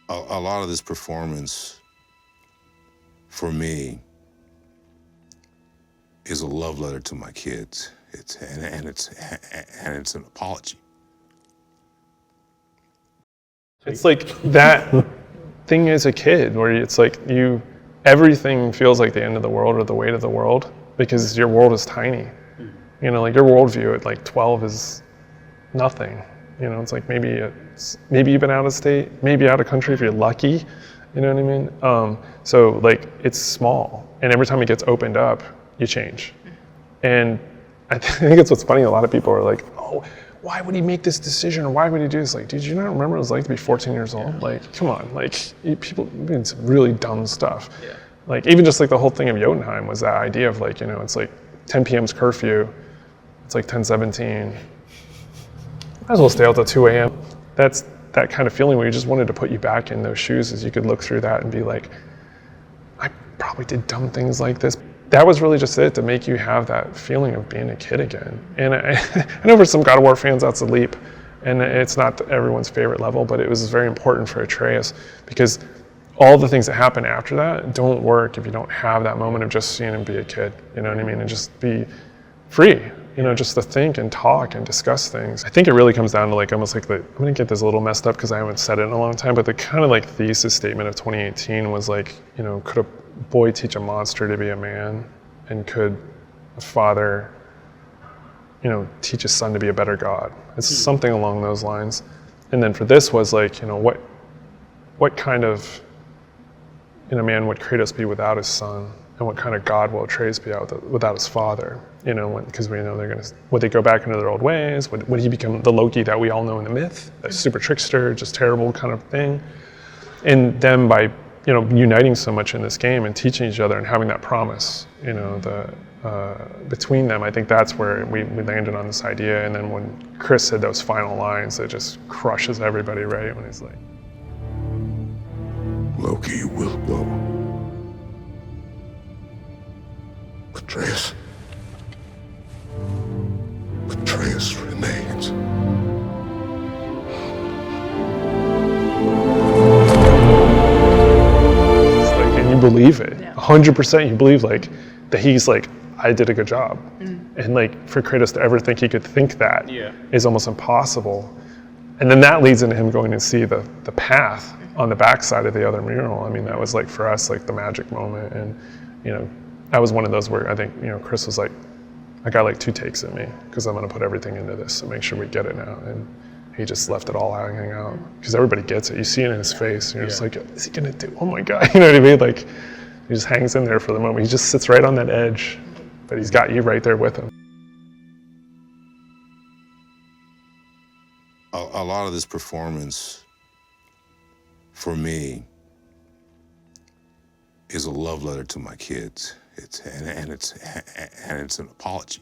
A lot of this performance, for me, is a love letter to my kids. It's an apology. It's like that thing as a kid where it's like everything feels like the end of the world or the weight of the world because your world is tiny. You know, like your worldview at like 12 is nothing. You know, it's like maybe you've been out of state, maybe out of country if you're lucky. You know what I mean? So like it's small, and every time it gets opened up, you change. And I think it's what's funny. A lot of people are like, "Oh, why would he make this decision? Or why would he do this?" Like, did you not remember what it was like to be 14 years old? Like, come on, like people doing some really dumb stuff. Yeah. Like even just like the whole thing of Jotunheim was that idea of like, you know, it's like 10 p.m.'s curfew. It's like 10:17. Might as well stay out till 2 a.m. That's that kind of feeling where you just wanted to put you back in those shoes, as you could look through that and be like, I probably did dumb things like this. That was really just it, to make you have that feeling of being a kid again. And I know for some God of War fans that's a leap, and it's not everyone's favorite level, but it was very important for Atreus because all the things that happen after that don't work if you don't have that moment of just seeing him be a kid, you know what I mean, and just be free, you know, just to think and talk and discuss things. I think it really comes down to like almost like I'm gonna get this a little messed up because I haven't said it in a long time, but the kind of like thesis statement of 2018 was like, you know, could a boy teach a monster to be a man, and could a father, you know, teach his son to be a better God? It's something along those lines. And then for this was like, you know, what kind of, you know, man would Kratos be without his son, and what kind of God will Atreus be without his father? You know, because we know would they go back into their old ways? Would he become the Loki that we all know in the myth, a super trickster, just terrible kind of thing? And them by, you know, uniting so much in this game and teaching each other and having that promise, you know, between them, I think that's where we landed on this idea. And then when Chris said those final lines, it just crushes everybody, right? When he's like, Loki will go. Atreus remains. And you believe it, 100%. You believe like that he's like, I did a good job, and like for Kratos to ever think he could think that is almost impossible. And then that leads into him going to see the path on the backside of the other mural. I mean, that was like for us like the magic moment, and you know, that was one of those where I think, you know, Chris was like, I got like 2 takes at me because I'm gonna put everything into this and make sure we get it now. And he just left it all hanging out because everybody gets it. You see it in his face. And you're just like, is he gonna do? Oh my God, you know what I mean? Like, he just hangs in there for the moment. He just sits right on that edge, but he's got you right there with him. A lot of this performance, for me, is a love letter to my kids. It's an apology.